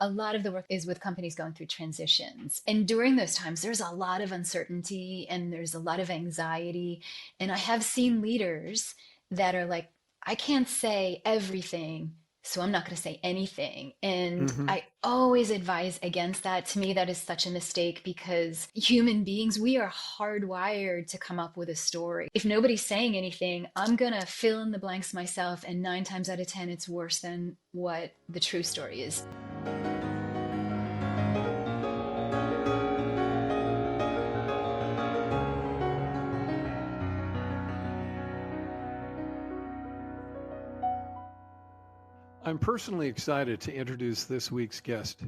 a lot of the work is with companies going through transitions. And during those times, there's a lot of uncertainty and there's a lot of anxiety. And I have seen leaders that are like, I can't say everything, so I'm not going to say anything. And Hmm. I always advise against that. To me, that is such a mistake because human beings, we are hardwired to come up with a story. If nobody's saying anything, I'm going to fill in the blanks myself. And 9 times out of 10, it's worse than what the true story is. I'm personally excited to introduce this week's guest,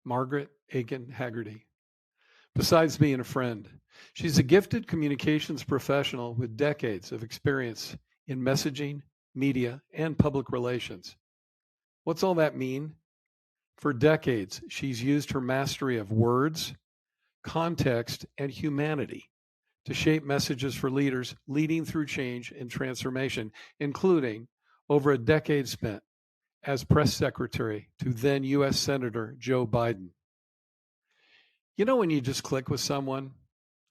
Margaret Aitken Haggerty. Besides being a friend, she's a gifted communications professional with decades of experience in messaging, media, and public relations. What's all that mean? For decades, she's used her mastery of words, context, and humanity to shape messages for leaders leading through change and transformation, including over a decade spent as press secretary to then U.S. Senator Joe Biden. You know, when you just click with someone,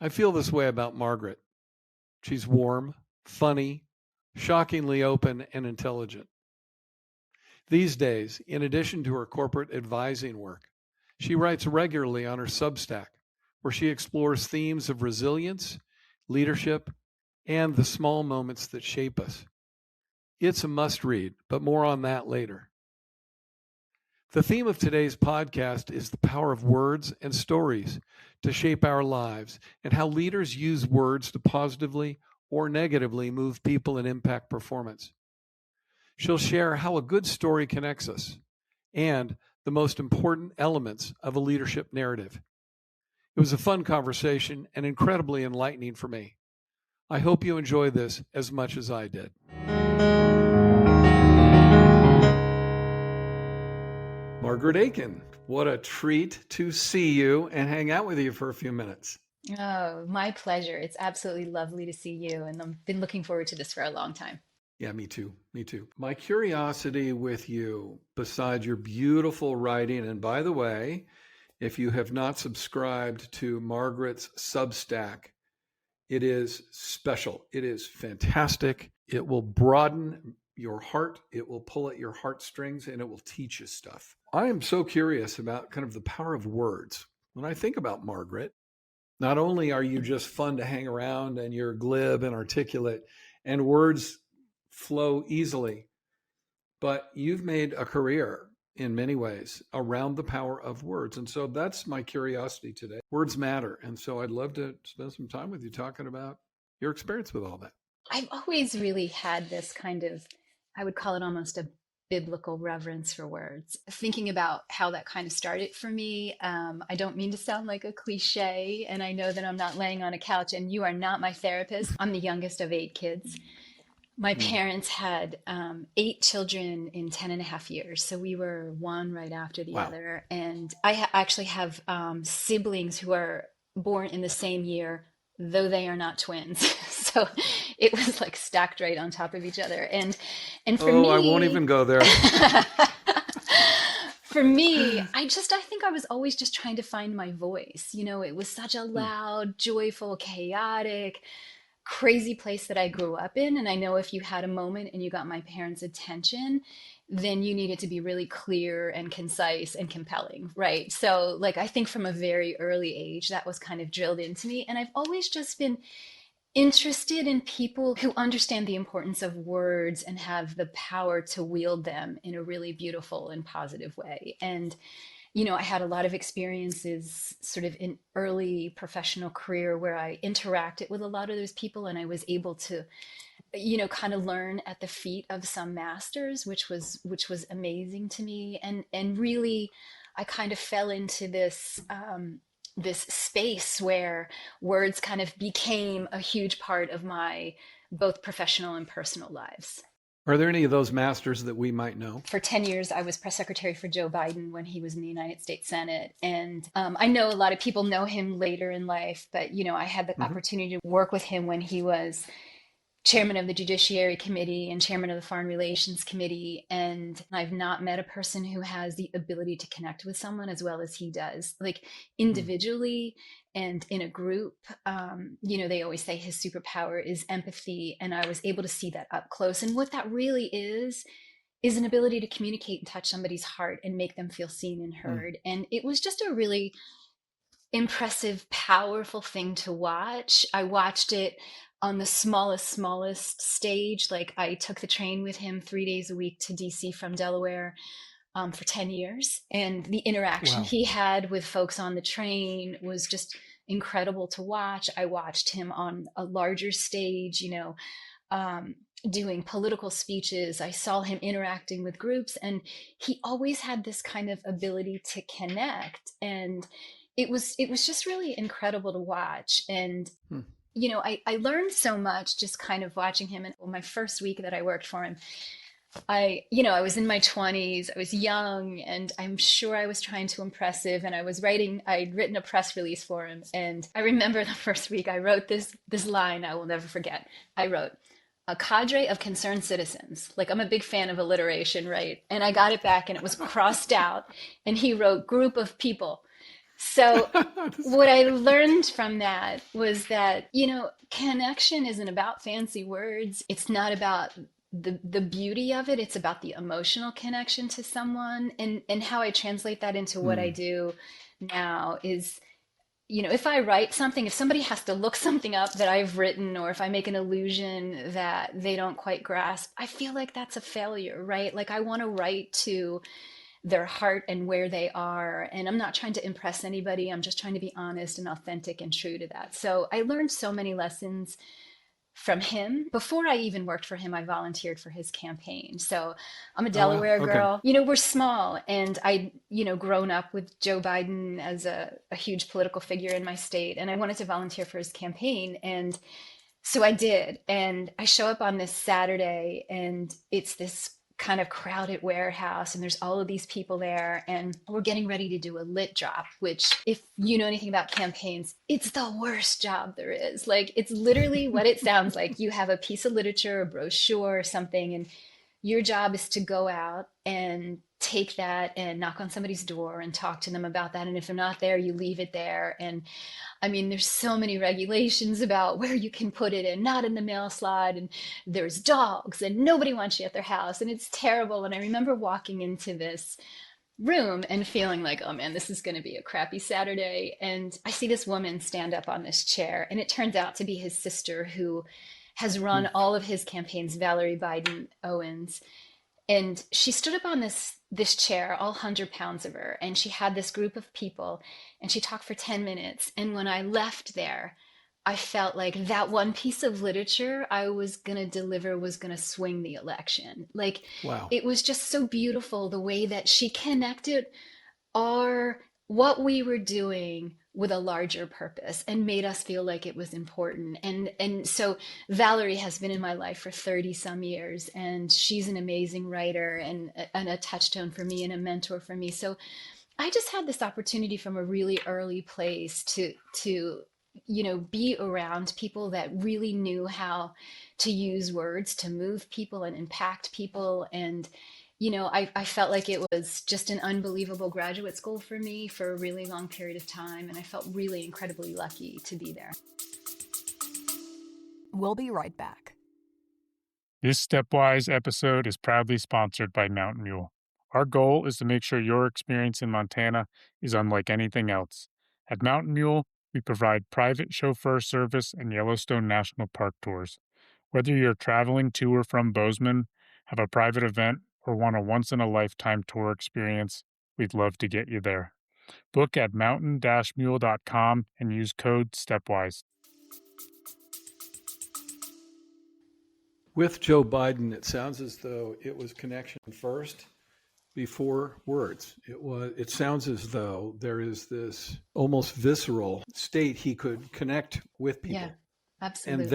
I feel this way about Margaret. She's warm, funny, shockingly open, and intelligent. These days, in addition to her corporate advising work, she writes regularly on her Substack, where she explores themes of resilience, leadership, and the small moments that shape us. It's a must read, but more on that later. The theme of today's podcast is the power of words and stories to shape our lives and how leaders use words to positively or negatively move people and impact performance. She'll share how a good story connects us and the most important elements of a leadership narrative. It was a fun conversation and incredibly enlightening for me. I hope you enjoy this as much as I did. Margaret Aitken, what a treat to see you and hang out with you for a few minutes. Oh, my pleasure. It's absolutely lovely to see you. And I've been looking forward to this for a long time. Yeah, me too. Me too. My curiosity with you, besides your beautiful writing, and by the way, if you have not subscribed to Margaret's Substack, it is special. It is fantastic. It will broaden your heart. It will pull at your heartstrings and it will teach you stuff. I am so curious about kind of the power of words. When I think about Margaret, not only are you just fun to hang around and you're glib and articulate and words flow easily, but you've made a career in many ways around the power of words. And so that's my curiosity today. Words matter. And so I'd love to spend some time with you talking about your experience with all that. I've always really had this kind of, I would call it almost a biblical reverence for words. Thinking about how that kind of started for me, I don't mean to sound like a cliche, and I know that I'm not laying on a couch, and you are not my therapist. I'm the youngest of 8 kids. My Mm. parents had 8 children in 10 and a half years. So we were one right after the Wow. other. And I actually have siblings who are born in the same year, though they are not twins. So it was like stacked right on top of each other. And for Oh, I won't even me, go there. for me, I think I was always just trying to find my voice. It was such a Mm. loud, joyful, chaotic, crazy place that I grew up in. And I know if you had a moment and you got my parents' attention, then you needed to be really clear and concise and compelling, right? So, like, I think from a very early age, that was kind of drilled into me. And I've always just been interested in people who understand the importance of words and have the power to wield them in a really beautiful and positive way. And I had a lot of experiences sort of in early professional career where I interacted with a lot of those people and I was able to, kind of learn at the feet of some masters, which was amazing to me. And really, I kind of fell into this space where words kind of became a huge part of my both professional and personal lives. Are there any of those masters that we might know? For 10 years, I was press secretary for Joe Biden when he was in the United States Senate. And I know a lot of people know him later in life, but, I had the Hmm. opportunity to work with him when he was chairman of the Judiciary Committee and chairman of the Foreign Relations Committee. And I've not met a person who has the ability to connect with someone as well as he does, like Mm. individually and in a group. They always say his superpower is empathy. And I was able to see that up close. And what that really is an ability to communicate and touch somebody's heart and make them feel seen and Mm. heard. And it was just a really impressive, powerful thing to watch. I watched it on the smallest stage. Like I took the train with him 3 days a week to DC from Delaware for 10 years. And the interaction Wow. he had with folks on the train was just incredible to watch. I watched him on a larger stage, doing political speeches. I saw him interacting with groups, and he always had this kind of ability to connect. And it was just really incredible to watch. And Mm. I learned so much just kind of watching him. And my first week that I worked for him, I was in my 20s, I was young, and I'm sure I was trying to impress him. And I'd written a press release for him. And I remember the first week I wrote this line I will never forget. I wrote, a cadre of concerned citizens. Like, I'm a big fan of alliteration, right? And I got it back and it was crossed out. And he wrote, group of people. So That's what I great. learned from that was that, connection isn't about fancy words. It's not about the beauty of it. It's about the emotional connection to someone. And how I translate that into what I Mm. do now is, if I write something, if somebody has to look something up that I've written, or if I make an illusion that they don't quite grasp, I feel like that's a failure, right? Like, I want to write to their heart and where they are. And I'm not trying to impress anybody. I'm just trying to be honest and authentic and true to that. So I learned so many lessons from him. Before I even worked for him, I volunteered for his campaign. So I'm a Oh, wow. Delaware Okay. girl. We're small, and grown up with Joe Biden as a huge political figure in my state, and I wanted to volunteer for his campaign. And so I did. And I show up on this Saturday, and it's this kind of crowded warehouse, and there's all of these people there, and we're getting ready to do a lit drop, which, if you know anything about campaigns, it's the worst job there is. Like, it's literally what it sounds like. You have a piece of literature, a brochure or something, and your job is to go out and take that and knock on somebody's door and talk to them about that. And if they're not there, you leave it there. And I mean, there's so many regulations about where you can put it and not in the mail slot. And there's dogs, and nobody wants you at their house. And it's terrible. And I remember walking into this room and feeling like, oh man, this is going to be a crappy Saturday. And I see this woman stand up on this chair. And it turns out to be his sister, who has run Mm. all of his campaigns, Valerie Biden Owens. And she stood up on this chair, all 100 pounds of her, and she had this group of people, and she talked for 10 minutes. And when I left there, I felt like that one piece of literature I was going to deliver was going to swing the election. Like, Wow. it was just so beautiful the way that she connected our what we were doing with a larger purpose and made us feel like it was important. And so Valerie has been in my life for 30 some years, and she's an amazing writer and a touchstone for me and a mentor for me. So I just had this opportunity from a really early place to be around people that really knew how to use words to move people and impact people. And I felt like it was just an unbelievable graduate school for me for a really long period of time, and I felt really incredibly lucky to be there. We'll be right back. This Stepwise episode is proudly sponsored by Mountain Mule. Our goal is to make sure your experience in Montana is unlike anything else. At Mountain Mule, we provide private chauffeur service and Yellowstone National Park tours. Whether you're traveling to or from Bozeman, have a private event, or want a once-in-a-lifetime tour experience, we'd love to get you there. Book at mountain-mule.com and use code STEPWISE. With Joe Biden, it sounds as though it was connection first before words. It sounds as though there is this almost visceral state he could connect with people. Yeah, And absolutely.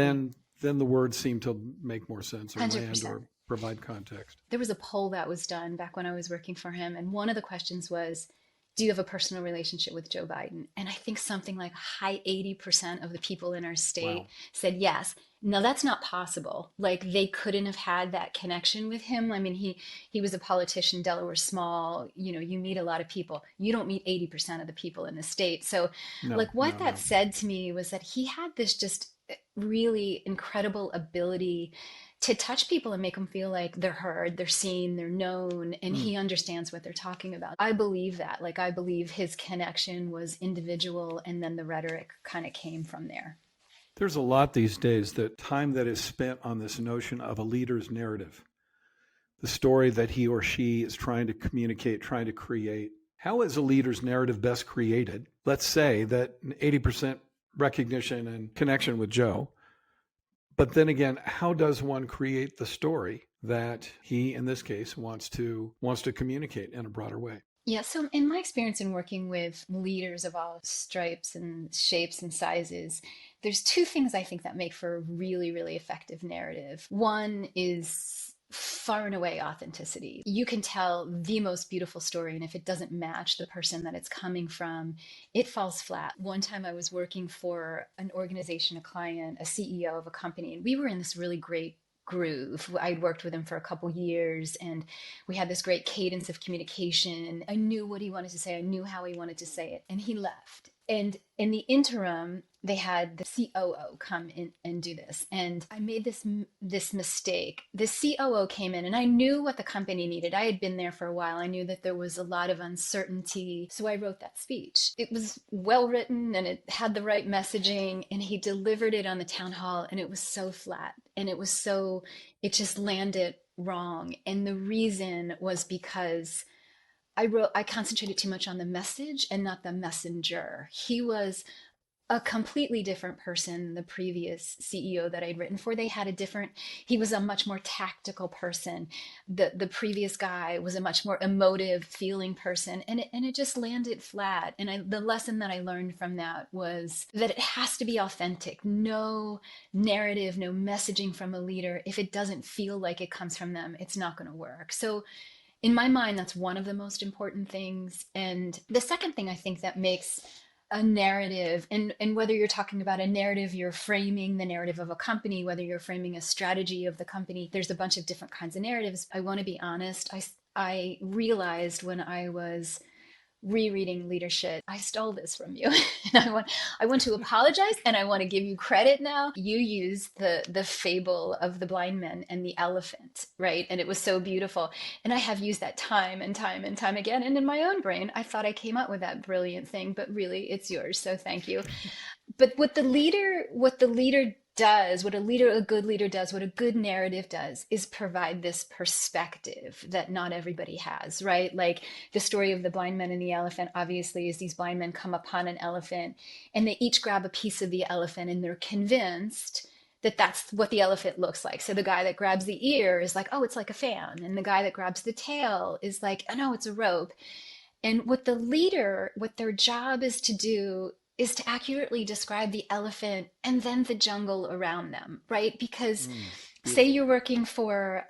then the words seem to make more sense or land 100%. or provide context. There was a poll that was done back when I was working for him, and one of the questions was, do you have a personal relationship with Joe Biden? And I think something like high 80% of the people in our state Wow. said yes. Now that's not possible. Like they couldn't have had that connection with him. I mean, he was a politician, Delaware small, you know, you meet a lot of people. You don't meet 80% of the people in the state. So No, like what no, that no. said to me was that he had this just really incredible ability to touch people and make them feel like they're heard, they're seen, they're known, and Mm. he understands what they're talking about. I believe that. Like, I believe his connection was individual, and then the rhetoric kind of came from there. There's a lot these days that time that is spent on this notion of a leader's narrative, the story that he or she is trying to communicate, trying to create. How is a leader's narrative best created? Let's say that 80% recognition and connection with Joe. But then again, how does one create the story that he, in this case, wants to communicate in a broader way? Yeah, so in my experience in working with leaders of all stripes and shapes and sizes, there's two things I think that make for a really, really effective narrative. One is far and away authenticity. You can tell the most beautiful story, and if it doesn't match the person that it's coming from, it falls flat. One time I was working for an organization, a client, a CEO of a company, and we were in this really great groove. I'd worked with him for a couple years and we had this great cadence of communication. I knew what he wanted to say. I knew how he wanted to say it. And he left. And in the interim, they had the COO come in and do this. And I made this mistake. The COO came in and I knew what the company needed. I had been there for a while. I knew that there was a lot of uncertainty. So I wrote that speech. It was well written and it had the right messaging. And he delivered it on the town hall and it was so flat. And it just landed wrong. And the reason was because I concentrated too much on the message and not the messenger. He was a completely different person, the previous CEO that I'd written for. He was a much more tactical person. The previous guy was a much more emotive feeling person. And it just landed flat. And the lesson that I learned from that was that it has to be authentic. No narrative, no messaging from a leader. If it doesn't feel like it comes from them, it's not going to work. So in my mind, that's one of the most important things. And the second thing I think that makes a narrative, and whether you're talking about a narrative, you're framing the narrative of a company, whether you're framing a strategy of the company, there's a bunch of different kinds of narratives. I want to be honest. I realized when I was rereading leadership, I stole this from you. And I want to apologize and I want to give you credit now. You used the fable of the blind men and the elephant, right? And it was so beautiful. And I have used that time and time and time again. And in my own brain, I thought I came up with that brilliant thing, but really it's yours. So thank you. But what the leader does, a good leader does, what a good narrative does is provide this perspective that not everybody has, right? Like the story of the blind men and the elephant, obviously, is these blind men come upon an elephant and they each grab a piece of the elephant and they're convinced that that's what the elephant looks like. So the guy that grabs the ear is like, oh, it's like a fan. And the guy that grabs the tail is like, oh, no, it's a rope. And what their job is to do is to accurately describe the elephant and then the jungle around them, right? Because say Beautiful. you're working for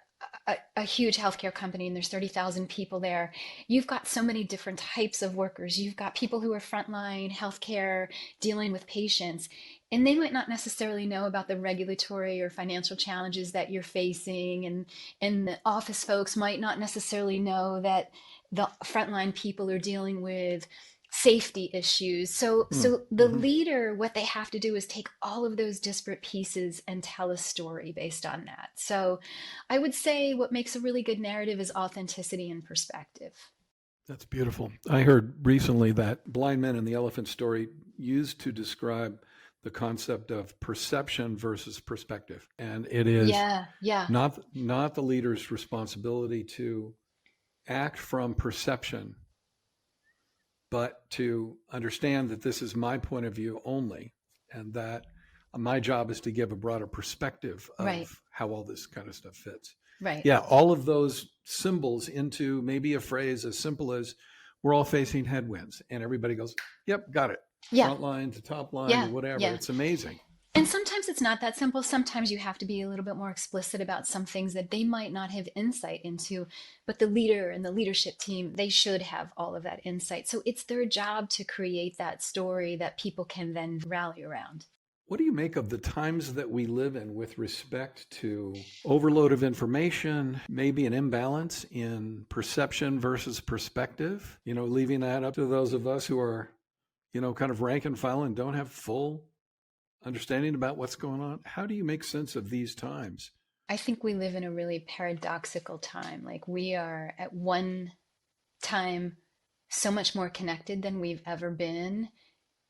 a huge healthcare company and there's 30,000 people there. You've got so many different types of workers. You've got people who are frontline healthcare dealing with patients, and they might not necessarily know about the regulatory or financial challenges that you're facing. And the office folks might not necessarily know that the frontline people are dealing with safety issues. So the Mm-hmm. leader, what they have to do is take all of those disparate pieces and tell a story based on that. So I would say what makes a really good narrative is authenticity and perspective. That's beautiful. I heard recently that blind men and the elephant story used to describe the concept of perception versus perspective. And it is Yeah, yeah, not the leader's responsibility to act from perception, but to understand that this is my point of view only, and that my job is to give a broader perspective right, of how all this kind of stuff fits. right. Yeah, all of those symbols into maybe a phrase as simple as we're all facing headwinds, and everybody goes, yep, got it. Yeah, Front line to top line to yeah, whatever. yeah. It's amazing. And sometimes it's not that simple. Sometimes you have to be a little bit more explicit about some things that they might not have insight into, but the leader and the leadership team, they should have all of that insight. So it's their job to create that story that people can then rally around. What do you make of the times that we live in with respect to overload of information, maybe an imbalance in perception versus perspective? Leaving that up to those of us who are, kind of rank and file and don't have full understanding about what's going on. How do you make sense of these times? I think we live in a really paradoxical time. Like we are at one time so much more connected than we've ever been,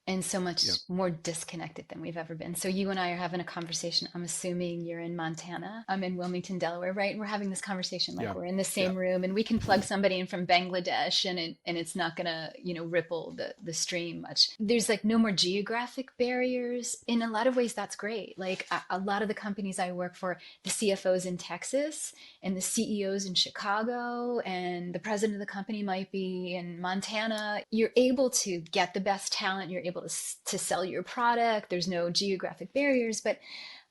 and so much Yeah. more disconnected than we've ever been. So you and I are having a conversation. I'm assuming you're in Montana. I'm in Wilmington, Delaware, right? And we're having this conversation like Yeah. we're in the Yeah. same room, and we can plug somebody in from Bangladesh, and it's not gonna, ripple the stream much. There's like no more geographic barriers. In a lot of ways, that's great. Like a lot of the companies I work for, the CFOs in Texas and the CEOs in Chicago, and the president of the company might be in Montana. You're able to get the best talent. You're able to sell your product. There's no geographic barriers. But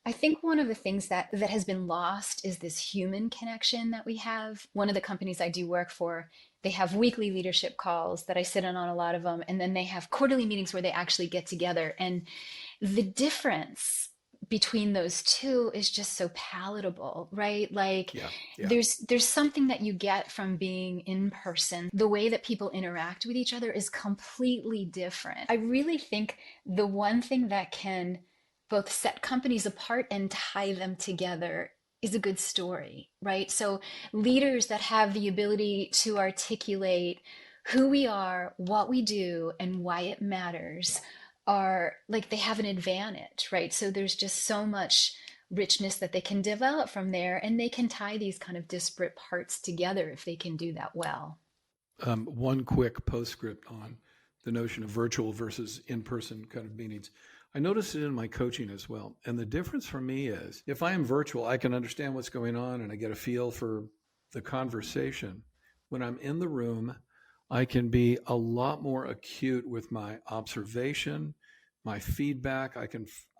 I think one of the things that has been lost is this human connection that we have. One of the companies I do work for, they have weekly leadership calls that I sit in on a lot of them. And then they have quarterly meetings where they actually get together. And the difference between those two is just so palatable, right? Like Yeah. Yeah. there's something that you get from being in person. The way that people interact with each other is completely different. I really think the one thing that can both set companies apart and tie them together is a good story, right? So leaders that have the ability to articulate who we are, what we do, and why it matters are like they have an advantage, right? So there's just so much richness that they can develop from there, and they can tie these kind of disparate parts together if they can do that well. One quick postscript on the notion of virtual versus in-person kind of meetings. I notice it in my coaching as well. And the difference for me is if I am virtual, I can understand what's going on and I get a feel for the conversation. When I'm in the room, I can be a lot more acute with my observation, my feedback.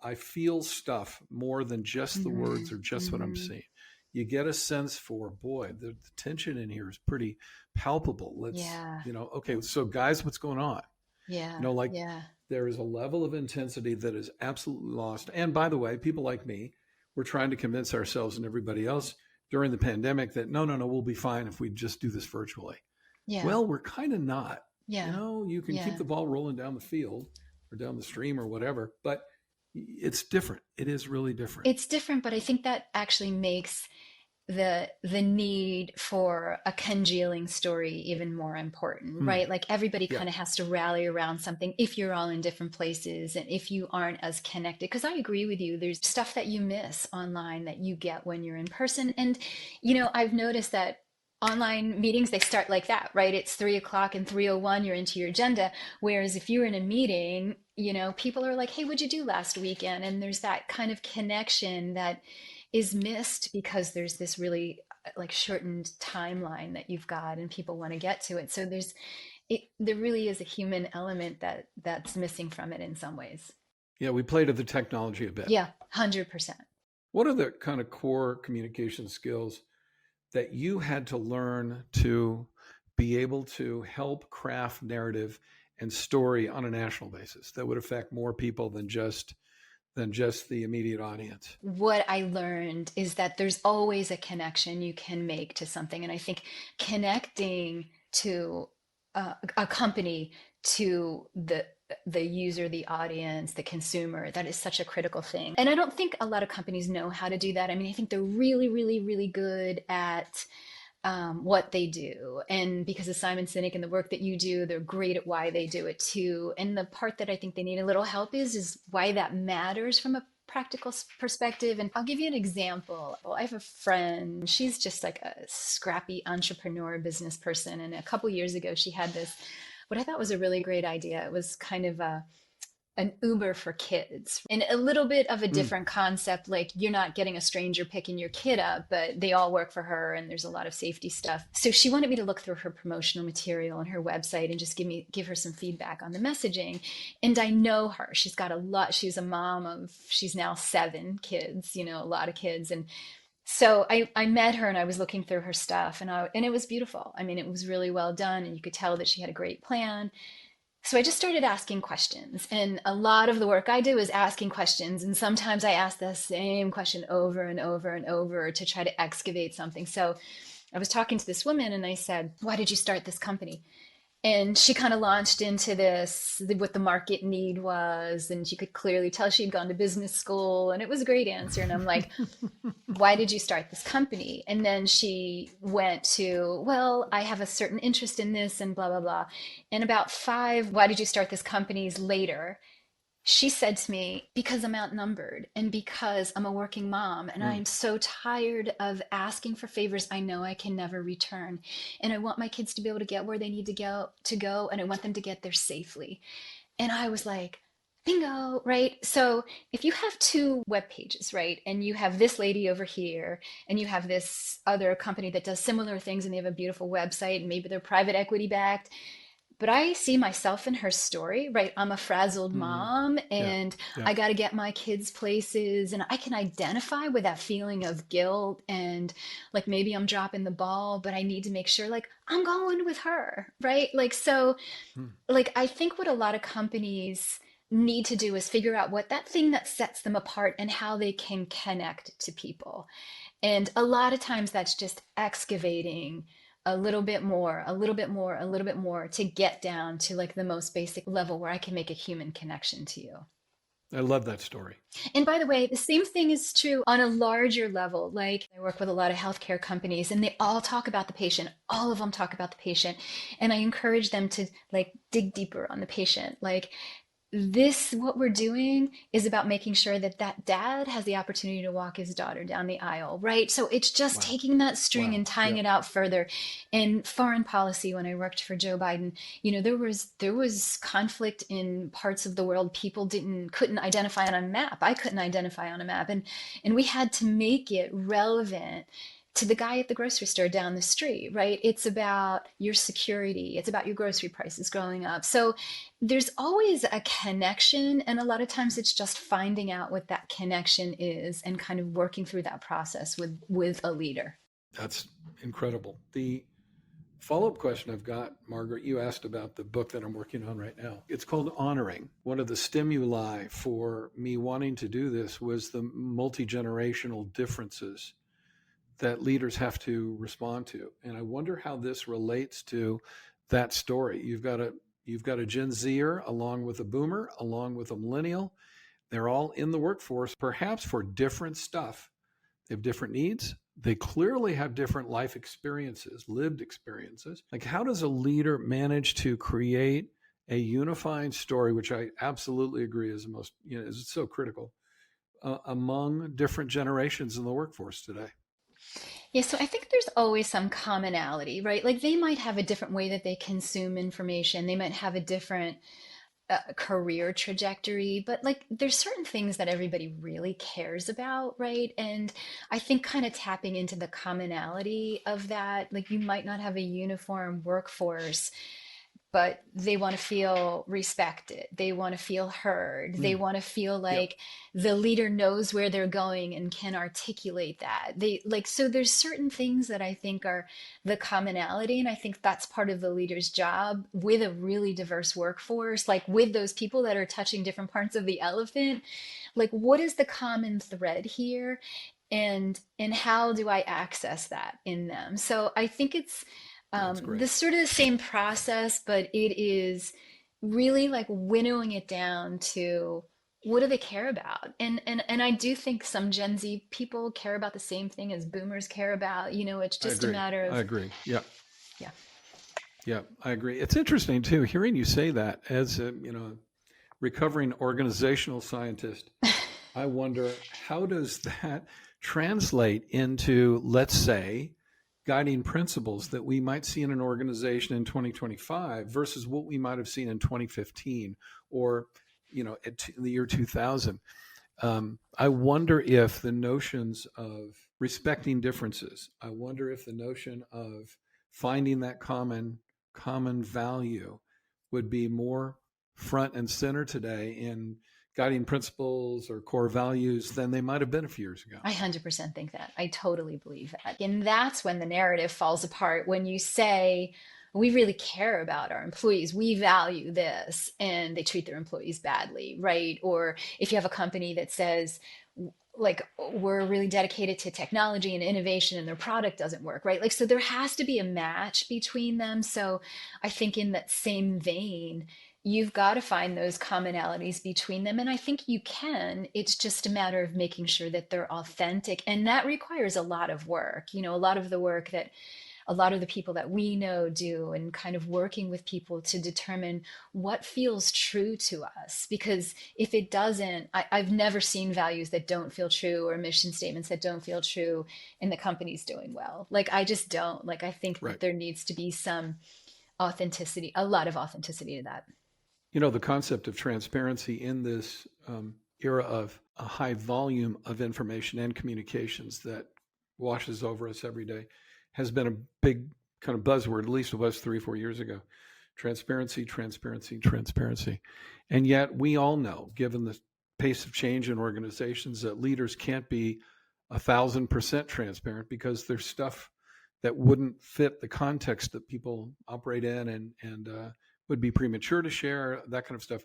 I feel stuff more than just the Mm-hmm. words or just what I'm Mm-hmm. seeing. You get a sense for, boy, the tension in here is pretty palpable. Yeah. Okay, so guys, what's going on? Yeah. Like Yeah. there is a level of intensity that is absolutely lost. And by the way, people like me, we're trying to convince ourselves and everybody else during the pandemic that no, we'll be fine if we just do this virtually. Yeah. Well, we're kind of not. Yeah. You can keep Yeah. the ball rolling down the field or down the stream or whatever, but it's different. It is really different. It's different, but I think that actually makes the need for a congealing story even more important, Mm, right? Like everybody yeah. kind of has to rally around something if you're all in different places and if you aren't as connected. Because I agree with you, there's stuff that you miss online that you get when you're in person. And I've noticed that online meetings, they start like that, right? It's 3 o'clock and 3:01, you're into your agenda. Whereas if you're in a meeting, people are like, hey, what'd you do last weekend? And there's that kind of connection that is missed because there's this really like shortened timeline that you've got and people want to get to it. So there really is a human element that's missing from it in some ways. Yeah, we play to the technology a bit. Yeah, 100%. What are the kind of core communication skills that you had to learn to be able to help craft narrative and story on a national basis that would affect more people than just the immediate audience? What I learned is that there's always a connection you can make to something. And I think connecting to a company to the user, the audience, the consumer, that is such a critical thing. And I don't think a lot of companies know how to do that. I mean, I think they're really, really, really good at what they do. And because of Simon Sinek and the work that you do, they're great at why they do it too. And the part that I think they need a little help is why that matters from a practical perspective. And I'll give you an example. Well, I have a friend, she's just like a scrappy entrepreneur business person. And a couple years ago, she had this, what I thought was a really great idea. It was kind of an Uber for kids, and a little bit of a Mm. different concept. Like, you're not getting a stranger picking your kid up, but they all work for her and there's a lot of safety stuff. So she wanted me to look through her promotional material and her website and just give her some feedback on the messaging. And I know her. She's got a lot. She's a mom of, she's now 7 kids, you know, a lot of kids. And so I met her and I was looking through her stuff, and it was beautiful. I mean, it was really well done and you could tell that she had a great plan. So I just started asking questions. And a lot of the work I do is asking questions. And sometimes I ask the same question over and over and over to try to excavate something. So I was talking to this woman and I said, "Why did you start this company?" And she kind of launched into this, what the market need was. And you could clearly tell she'd gone to business school. And it was a great answer. And I'm like, "Why did you start this company?" And then she went to, "Well, I have a certain interest in this and blah, blah, blah." And about 5, "Why did you start this company's" later, she said to me, "Because I'm outnumbered and because I'm a working mom and Mm. I'm so tired of asking for favors I know I can never return. And I want my kids to be able to get where they need to go, and I want them to get there safely." And I was like, bingo, right? So if you have 2 web pages, right, and you have this lady over here, and you have this other company that does similar things, and they have a beautiful website, and maybe they're private equity backed, but I see myself in her story, right? I'm a frazzled Mm. mom Yeah. and Yeah. I got to get my kids places, and I can identify with that feeling of guilt and like maybe I'm dropping the ball, but I need to make sure like I'm going with her, right? Like, so Mm. like I think what a lot of companies need to do is figure out what that thing that sets them apart and how they can connect to people. And a lot of times that's just excavating a little bit more, a little bit more, a little bit more to get down to like the most basic level where I can make a human connection to you. I love that story. And by the way, the same thing is true on a larger level. Like, I work with a lot of healthcare companies and they all talk about the patient. All of them talk about the patient. And I encourage them to like dig deeper on the patient. Like, this, what we're doing is about making sure that that dad has the opportunity to walk his daughter down the aisle, right? So it's just Wow. taking that string Wow. and tying Yeah. it out further. In foreign policy, when I worked for Joe Biden, you know, there was conflict in parts of the world people didn't couldn't identify on a map. I couldn't identify on a map, and we had to make it relevant to the guy at the grocery store down the street, right? It's about your security. It's about your grocery prices growing up. So there's always a connection, and a lot of times it's just finding out what that connection is and kind of working through that process with a leader. That's incredible. The follow-up question I've got, Margaret, you asked about the book that I'm working on right now. It's called Honoring. One of the stimuli for me wanting to do this was the multi-generational differences that leaders have to respond to. And I wonder how this relates to that story. You've got a Gen Zer along with a boomer, along with a millennial. They're all in the workforce, perhaps for different stuff. They have different needs. They clearly have different life experiences, lived experiences. Like, how does a leader manage to create a unifying story, which I absolutely agree is the most, is so critical among different generations in the workforce today? Yeah, so I think there's always some commonality, right? Like, they might have a different way that they consume information. They might have a different career trajectory, but like there's certain things that everybody really cares about, right? And I think kind of tapping into the commonality of that, like, you might not have a uniform workforce, but they want to feel respected. They want to feel heard. They Mm. want to feel Yep. like the leader knows where they're going and can articulate that. They like, so there's certain things that I think are the commonality. And I think that's part of the leader's job with a really diverse workforce, like with those people that are touching different parts of the elephant. Like, what is the common thread here? And how do I access that in them? So I think it's That's great. this sort of the same process, but it is really like winnowing it down to what do they care about? And I do think some Gen Z people care about the same thing as boomers care about. You know, it's I just a agree. matter I of, agree. Yeah. yeah. Yeah. I agree. It's interesting too, hearing you say that as a, recovering organizational scientist. I wonder, how does that translate into, let's say, guiding principles that we might see in an organization in 2025 versus what we might have seen in 2015 or in the year 2000. I wonder if the notions of respecting differences, I wonder if the notion of finding that common value would be more front and center today in guiding principles or core values than they might have been a few years ago. I 100% think that. I totally believe that. And that's when the narrative falls apart, when you say, we really care about our employees, we value this, and they treat their employees badly, right? Or if you have a company that says, like, we're really dedicated to technology and innovation and their product doesn't work, right? Like, so there has to be a match between them. So I think in that same vein, you've got to find those commonalities between them. And I think you can. It's just a matter of making sure that they're authentic. And that requires a lot of work. A lot of the work that a lot of the people that we know do, and kind of working with people to determine what feels true to us. Because if it doesn't, I've never seen values that don't feel true or mission statements that don't feel true in the companies doing well. Like, I just don't. Like, I think that Right. there needs to be some authenticity, a lot of authenticity to that. The concept of transparency in this era of a high volume of information and communications that washes over us every day has been a big kind of buzzword, at least it was 3 or 4 years ago. Transparency, transparency, transparency. And yet we all know, given the pace of change in organizations, that leaders can't be 1,000% transparent because there's stuff that wouldn't fit the context that people operate in and would be premature to share, that kind of stuff.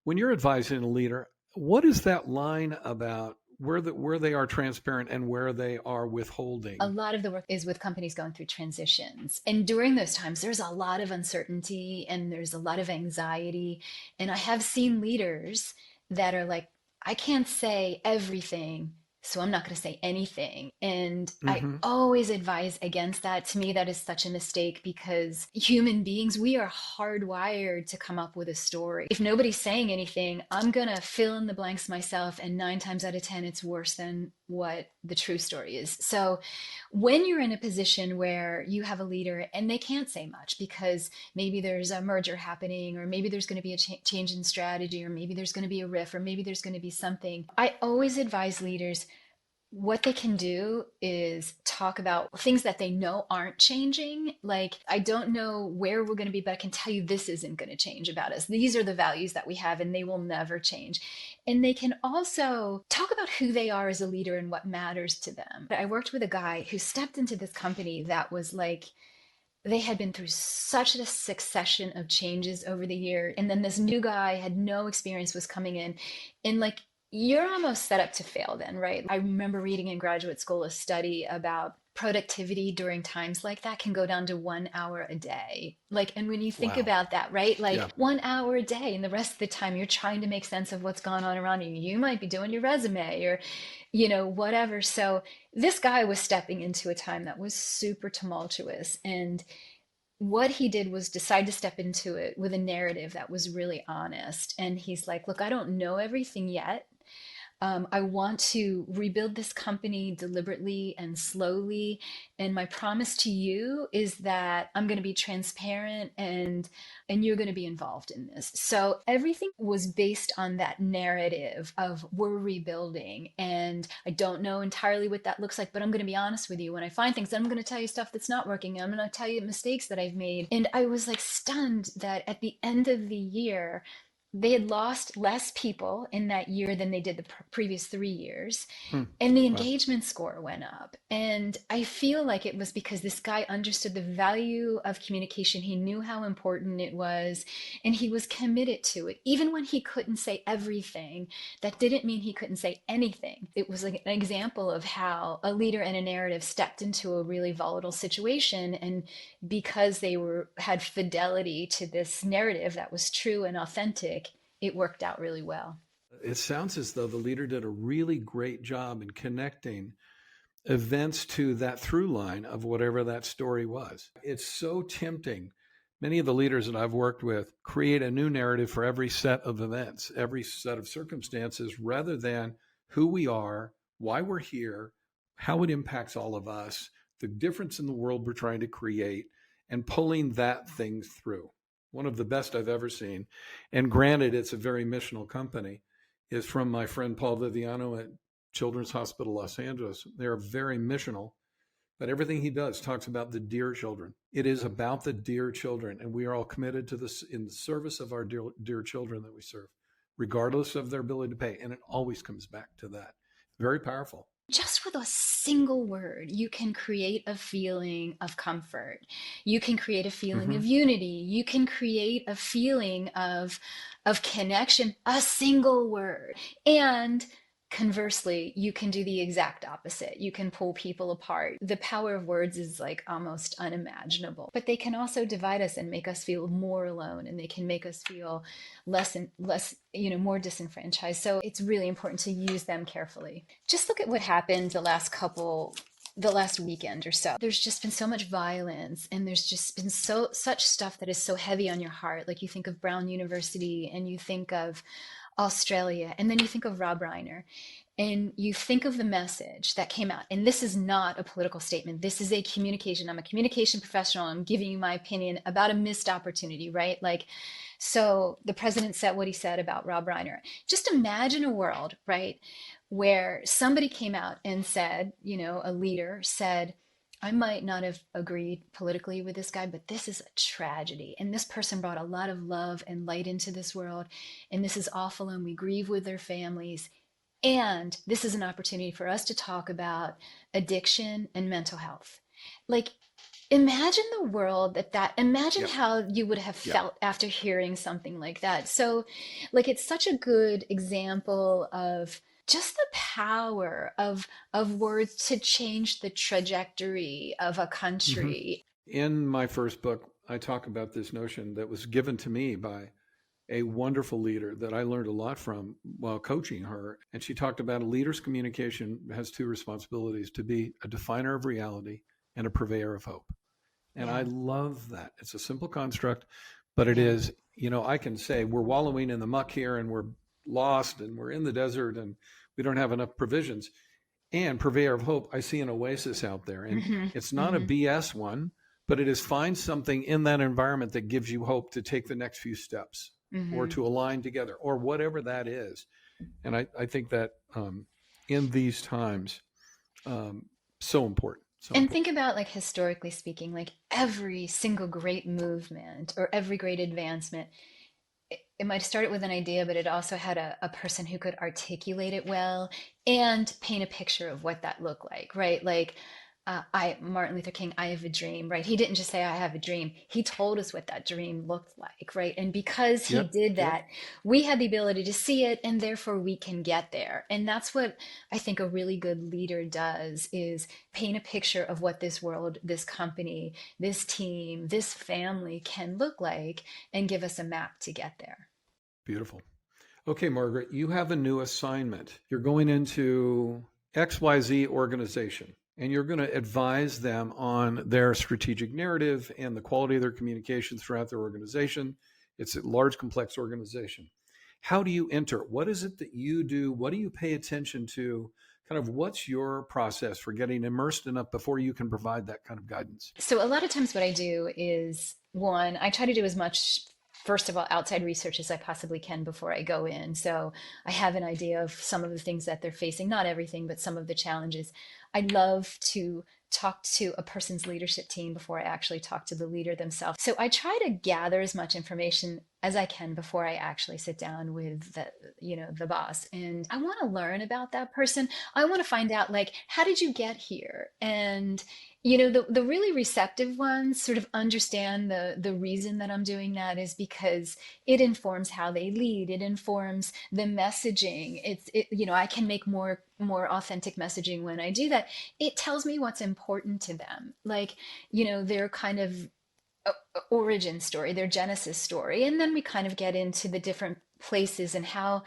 When you're advising a leader, what is that line about where they are transparent and where they are withholding? A lot of the work is with companies going through transitions. And during those times, there's a lot of uncertainty and there's a lot of anxiety. And I have seen leaders that are like, I can't say everything, so I'm not going to say anything. And I Mm-hmm. always advise against that. To me, that is such a mistake, because human beings, we are hardwired to come up with a story. If nobody's saying anything, I'm going to fill in the blanks myself. And 9 times out of 10, it's worse than what the true story is. So when you're in a position where you have a leader and they can't say much because maybe there's a merger happening, or maybe there's going to be a change in strategy, or maybe there's going to be a riff, or maybe there's going to be something, I always advise leaders, what they can do is talk about things that they know aren't changing. Like, I don't know where we're going to be, but I can tell you this isn't going to change about us. These are the values that we have, and they will never change. And they can also talk about who they are as a leader and what matters to them. I worked with a guy who stepped into this company that was like, they had been through such a succession of changes over the year. And then this new guy had no experience, was coming in, and like, you're almost set up to fail then, right? I remember reading in graduate school a study about productivity during times like that can go down to 1 hour a day. Like, and when you think Wow. about that, right? Like, Yeah. 1 hour a day, and the rest of the time you're trying to make sense of what's going on around you. You might be doing your resume or, whatever. So this guy was stepping into a time that was super tumultuous. And what he did was decide to step into it with a narrative that was really honest. And he's like, look, I don't know everything yet. I want to rebuild this company deliberately and slowly. And my promise to you is that I'm going to be transparent, and you're going to be involved in this. So everything was based on that narrative of, we're rebuilding. And I don't know entirely what that looks like, but I'm going to be honest with you. When I find things, I'm going to tell you stuff that's not working. I'm going to tell you mistakes that I've made. And I was like stunned that at the end of the year, they had lost less people in that year than they did the previous 3 years. Hmm. And the Wow. engagement score went up. And I feel like it was because this guy understood the value of communication. He knew how important it was, and he was committed to it. Even when he couldn't say everything, that didn't mean he couldn't say anything. It was like an example of how a leader and a narrative stepped into a really volatile situation. And because they had fidelity to this narrative that was true and authentic, it worked out really well. It sounds as though the leader did a really great job in connecting events to that through line of whatever that story was. It's so tempting. Many of the leaders that I've worked with create a new narrative for every set of events, every set of circumstances, rather than who we are, why we're here, how it impacts all of us, the difference in the world we're trying to create, and pulling that thing through. one of the best I've ever seen. And granted, it's a very missional company, is from my friend Paul Viviano at Children's Hospital Los Angeles. They're very missional, but everything he does talks about the dear children. It is about the dear children, and we are all committed to this in the service of our dear children that we serve, regardless of their ability to pay. And it always comes back to that. Very powerful. Just with a single word, you can create a feeling of comfort. You can create a feeling Mm-hmm. of unity. You can create a feeling of connection, a single word. And conversely, you can do the exact opposite. You can pull people apart. The power of words is like almost unimaginable, but they can also divide us and make us feel more alone, and they can make us feel less and less, more disenfranchised. So it's really important to use them carefully. Just look at what happened the last weekend or so. There's just been so much violence, and there's just been such stuff that is so heavy on your heart. Like, you think of Brown University, and you think of Australia, and then you think of Rob Reiner, and you think of the message that came out. And this is not a political statement. This is a communication. I'm a communication professional. I'm giving you my opinion about a missed opportunity, right? Like, so the president said what he said about Rob Reiner. Just imagine a world, right, where somebody came out and said, a leader said, I might not have agreed politically with this guy, but this is a tragedy. And this person brought a lot of love and light into this world. And this is awful. And we grieve with their families. And this is an opportunity for us to talk about addiction and mental health. Like, imagine the world imagine Yep. how you would have Yep. felt after hearing something like that. So, like, it's such a good example of just the power of words to change the trajectory of a Mm-hmm. country. In my first book, I talk about this notion that was given to me by a wonderful leader that I learned a lot from while coaching her. And she talked about a leader's communication has two responsibilities: to be a definer of reality and a purveyor of hope. And I Yeah, love that. It's a simple construct, but it yeah. is, I can say we're wallowing in the muck here and we're lost and we're in the desert and we don't have enough provisions. And purveyor of hope, I see an oasis out there. And Hmm. it's not a Hmm. BS one, but it is find something in that environment that gives you hope to take the next few steps or Hmm. to align together or whatever that is. And I think that in these times, um, so important. So And important. think about, like, historically speaking, like every single great movement or every great advancement, it might have started with an idea, but it also had a person who could articulate it well and paint a picture of what that looked like, right? Like, Martin Luther King, I have a dream, right? He didn't just say, I have a dream. He told us what that dream looked like, right? And because he Yep. did Yep. that, we had the ability to see it, and therefore we can get there. And that's what I think a really good leader does, is paint a picture of what this world, this company, this team, this family can look like, and give us a map to get there. Beautiful. Okay, Margaret, you have a new assignment. You're going into XYZ organization and you're going to advise them on their strategic narrative and the quality of their communications throughout their organization. It's a large, complex organization. How do you enter? What is it that you do? What do you pay attention to? Kind of what's your process for getting immersed enough before you can provide that kind of guidance? So a lot of times what I do is, one, I try to do as much, first of all, outside research as I possibly can before I go in. So I have an idea of some of the things that they're facing, not everything, but some of the challenges. I love to talk to a person's leadership team before I actually talk to the leader themselves. So I try to gather as much information as I can before I actually sit down with the boss. And I want to learn about that person. I want to find out, like, how did you get here? And the really receptive ones sort of understand the reason that I'm doing that is because it informs how they lead. It informs the messaging. I can make more authentic messaging when I do that. It tells me what's important to them, like, their kind of origin story, their genesis story. And then we kind of get into the different places and how,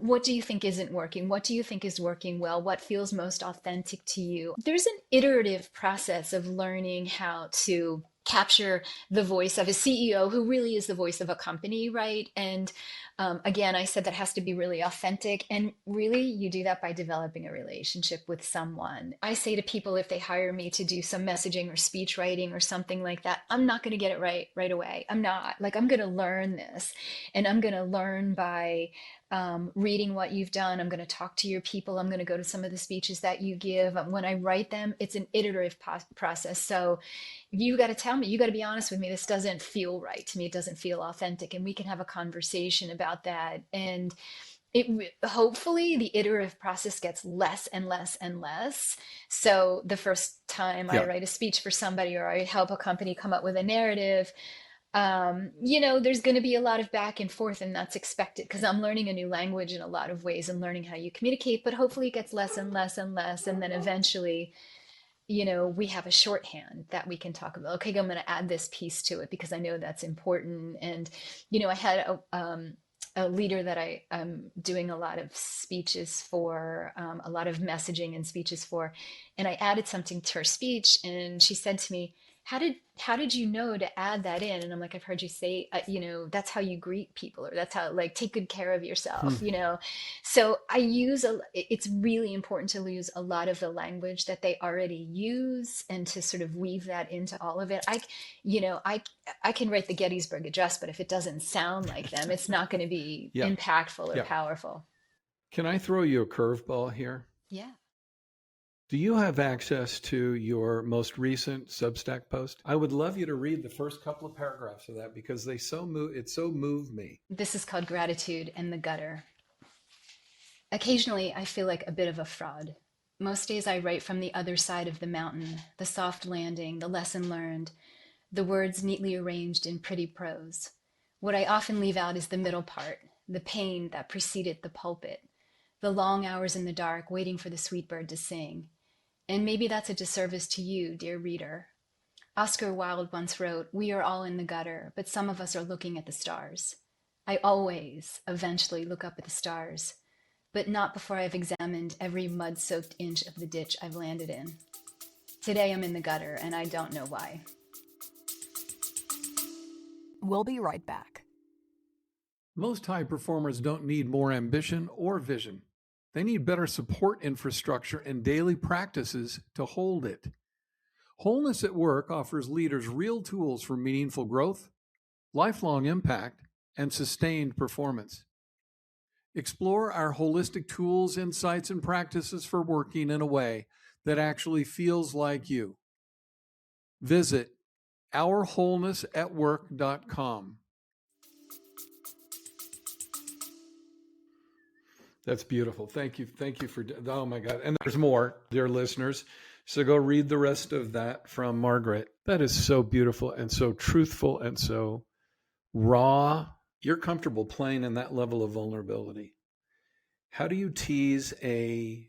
what do you think isn't working? What do you think is working well? What feels most authentic to you? There's an iterative process of learning how to capture the voice of a CEO who really is the voice of a company, right? And again, I said that has to be really authentic. And really, you do that by developing a relationship with someone. I say to people, if they hire me to do some messaging or speech writing or something like that, I'm not going to get it right away. I'm not. Like, I'm going to learn this. And I'm going to learn by reading what you've done. I'm going to talk to your people. I'm going to go to some of the speeches that you give. When I write them, it's an iterative process. So you got to tell me, you got to be honest with me. This doesn't feel right to me. It doesn't feel authentic. And we can have a conversation about that. And hopefully the iterative process gets less and less and less. So the first time I Yeah. write a speech for somebody or I help a company come up with a narrative, there's going to be a lot of back and forth, and that's expected because I'm learning a new language in a lot of ways and learning how you communicate, but hopefully it gets less and less and less. And then eventually, we have a shorthand that we can talk about. Okay, I'm going to add this piece to it because I know that's important. And, I had a leader that I'm doing a lot of speeches for, a lot of messaging and speeches for, and I added something to her speech, and she said to me, how did you know to add that in? And I'm like, I've heard you say, that's how you greet people, or that's how, like, take good care of yourself, Hmm. So it's really important to use a lot of the language that they already use and to sort of weave that into all of it. I can write the Gettysburg Address, but if it doesn't sound like them, it's not going to be Yeah. impactful or Yeah. powerful. Can I throw you a curveball here? Yeah. Do you have access to your most recent Substack post? I would love you to read the first couple of paragraphs of that because it so moved me. This is called Gratitude and the Gutter. Occasionally, I feel like a bit of a fraud. Most days I write from the other side of the mountain, the soft landing, the lesson learned, the words neatly arranged in pretty prose. What I often leave out is the middle part, the pain that preceded the pulpit, the long hours in the dark waiting for the sweet bird to sing. And maybe that's a disservice to you, dear reader. Oscar Wilde once wrote, "We are all in the gutter, but some of us are looking at the stars." I always, eventually, look up at the stars, but not before I've examined every mud-soaked inch of the ditch I've landed in. Today I'm in the gutter, and I don't know why. We'll be right back. Most high performers don't need more ambition or vision. They need better support infrastructure and daily practices to hold it. Wholeness at Work offers leaders real tools for meaningful growth, lifelong impact, and sustained performance. Explore our holistic tools, insights, and practices for working in a way that actually feels like you. Visit ourwholenessatwork.com. That's beautiful. Thank you. Thank you for, oh my God. And there's more, dear listeners. So go read the rest of that from Margaret. That is so beautiful and so truthful and so raw. You're comfortable playing in that level of vulnerability. How do you tease a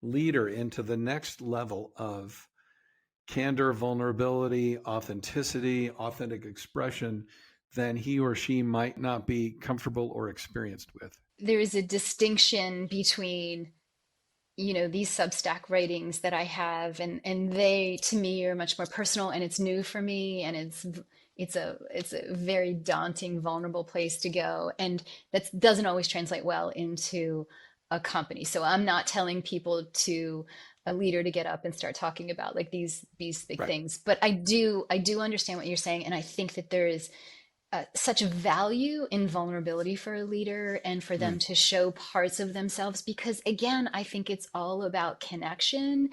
leader into the next level of candor, vulnerability, authenticity, authentic expression than he or she might not be comfortable or experienced with? There is a distinction between, these Substack writings that I have, and they, to me, are much more personal, and it's new for me, and it's a very daunting, vulnerable place to go, and that doesn't always translate well into a company. So I'm not telling people to a leader to get up and start talking about like these big Right. things, but I do understand what you're saying, and I think that there is such a value in vulnerability for a leader and for them to show parts of themselves, because again, I think it's all about connection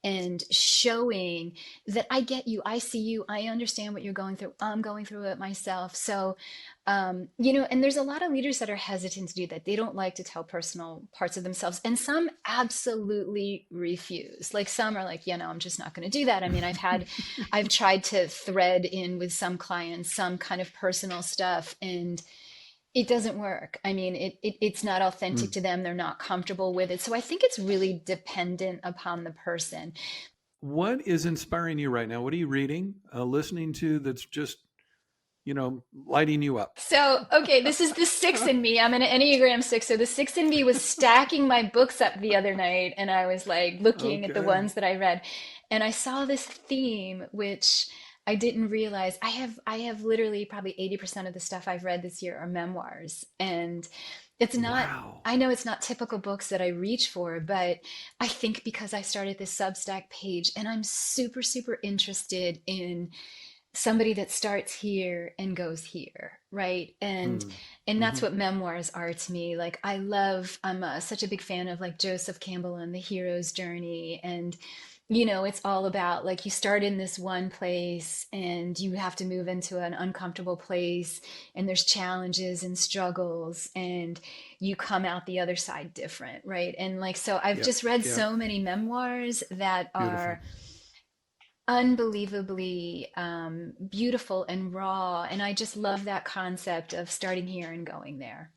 and showing that I get you, I see you, I understand what you're going through, I'm going through it myself. So and there's a lot of leaders that are hesitant to do that. They don't like to tell personal parts of themselves, and some absolutely refuse. Like, some are like, I'm just not going to do that. I mean, I've tried to thread in with some clients some kind of personal stuff, and it doesn't work. I mean, it's not authentic to them. They're not comfortable with it. So I think it's really dependent upon the person. What is inspiring you right now? What are you reading, listening to that's just, lighting you up? So, okay, this is the six in me. I'm an Enneagram six. So the six in me was stacking my books up the other night, and I was like looking at the Okay. ones that I read, and I saw this theme, which I didn't realize I have literally probably 80% of the stuff I've read this year are memoirs. And it's not, Wow. I know it's not typical books that I reach for, but I think because I started this Substack page and I'm super, super interested in somebody that starts here and goes here, right? Mm. And that's Hmm. what memoirs are to me. Like I'm such a big fan of like Joseph Campbell and the hero's journey. And it's all about like you start in this one place and you have to move into an uncomfortable place, and there's challenges and struggles, and you come out the other side different, right? And like, so I've Yep. just read Yep. so many memoirs that Beautiful. are unbelievably beautiful and raw. And I just love that concept of starting here and going there.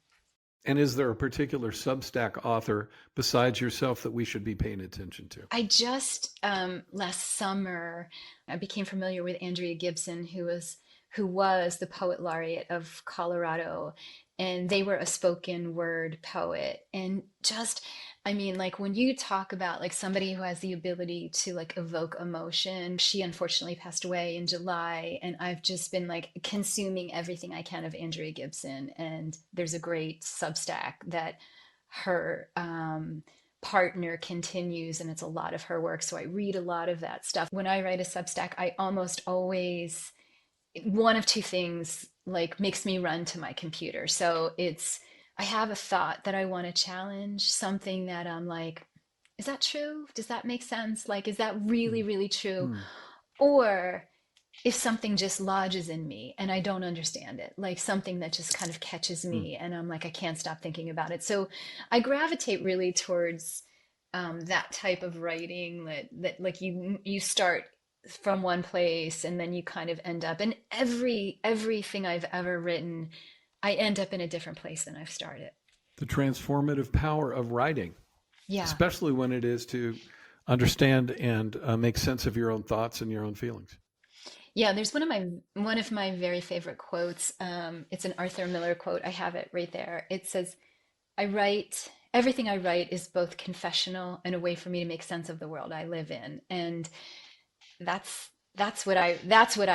And is there a particular Substack author besides yourself that we should be paying attention to? I just last summer I became familiar with Andrea Gibson, who was the poet laureate of Colorado, and they were a spoken word poet. And just, I mean, like when you talk about like somebody who has the ability to like evoke emotion, she unfortunately passed away in July, and I've just been like consuming everything I can of Andrea Gibson. And there's a great Substack that her partner continues, and it's a lot of her work, so I read a lot of that stuff. When I write a Substack, I almost always, one of two things like makes me run to my computer. So it's, I have a thought that I want to challenge, something that I'm like, is that true? Does that make sense? Like, is that really, Mm. really true? Mm. Or if something just lodges in me and I don't understand it, like something that just kind of catches Mm. me and I'm like, I can't stop thinking about it. So I gravitate really towards that type of writing that like you start from one place and then you kind of end up, and everything I've ever written, I end up in a different place than I've started. The transformative power of writing, Yeah. especially when it is to understand and make sense of your own thoughts and your own feelings. Yeah, there's one of my very favorite quotes. It's an Arthur Miller quote. I have it right there. It says, I write, everything I write is both confessional and a way for me to make sense of the world I live in. And that's what I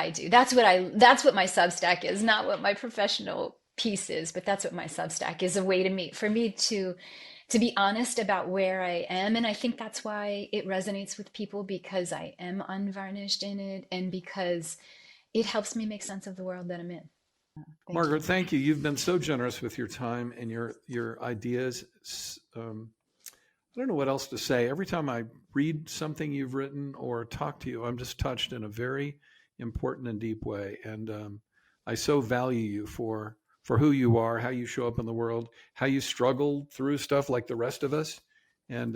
do. That's what my Substack is, not what my professional piece is, but that's what my Substack is, a way to meet for me to be honest about where I am. And I think that's why it resonates with people, because I am unvarnished in it and because it helps me make sense of the world that I'm in. Thank you. Margaret, thank you. You've been so generous with your time and your ideas. I don't know what else to say. Every time I read something you've written or talk to you, I'm just touched in a very important and deep way. And I so value you for who you are, how you show up in the world, how you struggle through stuff like the rest of us, and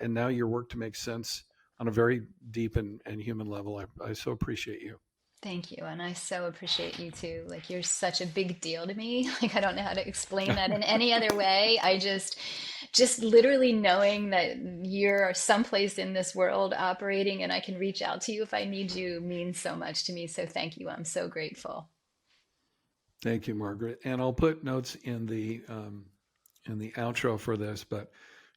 now your work to make sense on a very deep and human level. I so appreciate you. Thank you. And I so appreciate you too. Like, you're such a big deal to me. Like, I don't know how to explain that in any other way. I just literally knowing that you're someplace in this world operating and I can reach out to you if I need you means so much to me. So thank you. I'm so grateful. Thank you, Margaret. And I'll put notes in the outro for this. But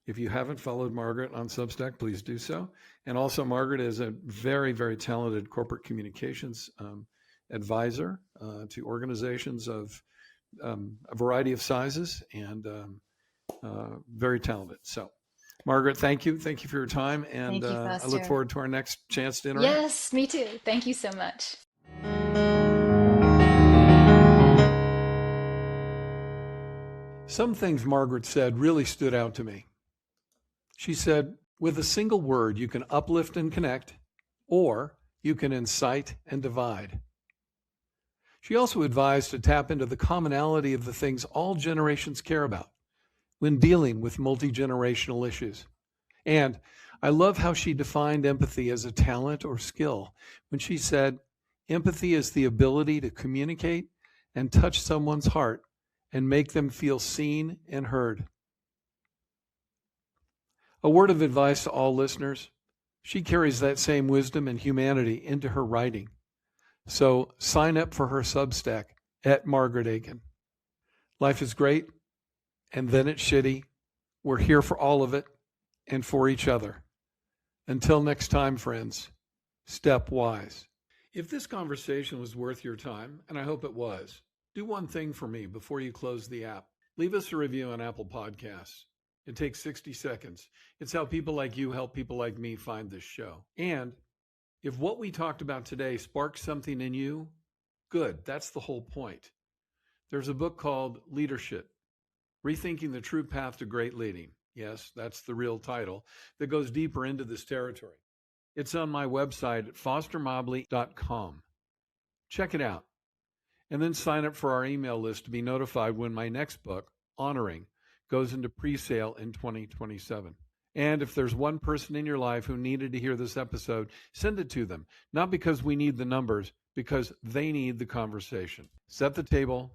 if you haven't followed Margaret on Substack, please do so. And also, Margaret is a very, very talented corporate communications advisor to organizations of a variety of sizes, and very talented. So, Margaret, thank you. Thank you for your time. And Thank you, I look Foster. forward to our next chance to interact. Yes, me too. Thank you so much. Some things Margaret said really stood out to me. She said, with a single word, you can uplift and connect, or you can incite and divide. She also advised to tap into the commonality of the things all generations care about when dealing with multi-generational issues. And I love how she defined empathy as a talent or skill when she said, empathy is the ability to communicate and touch someone's heart and make them feel seen and heard. A word of advice to all listeners: she carries that same wisdom and humanity into her writing. So sign up for her Substack at Margaret Aitken. Life is great, and then it's shitty. We're here for all of it and for each other. Until next time, friends, step wise. If this conversation was worth your time, and I hope it was, do one thing for me before you close the app. Leave us a review on Apple Podcasts. It takes 60 seconds. It's how people like you help people like me find this show. And if what we talked about today sparks something in you, good. That's the whole point. There's a book called Leadership, Rethinking the True Path to Great Leading. Yes, that's the real title that goes deeper into this territory. It's on my website at fostermobley.com. Check it out. And then sign up for our email list to be notified when my next book, Honoring, goes into pre-sale in 2027. And if there's one person in your life who needed to hear this episode, send it to them. Not because we need the numbers, because they need the conversation. Set the table,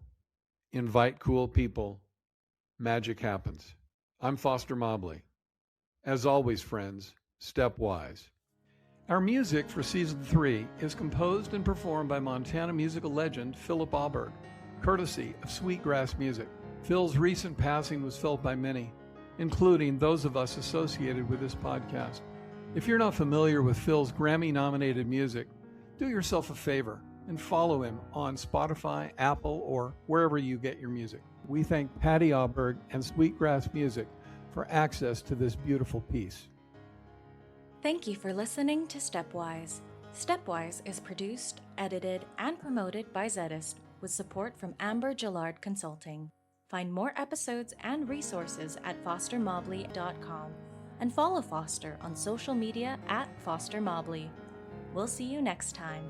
invite cool people, magic happens. I'm Foster Mobley. As always, friends, stepwise. Our music for Season 3 is composed and performed by Montana musical legend Philip Auberg, courtesy of Sweetgrass Music. Phil's recent passing was felt by many, including those of us associated with this podcast. If you're not familiar with Phil's Grammy-nominated music, do yourself a favor and follow him on Spotify, Apple, or wherever you get your music. We thank Patty Auberg and Sweetgrass Music for access to this beautiful piece. Thank you for listening to Stepwise. Stepwise is produced, edited, and promoted by Zedist with support from Amber Gillard Consulting. Find more episodes and resources at fostermobley.com and follow Foster on social media at Foster Mobley. We'll see you next time.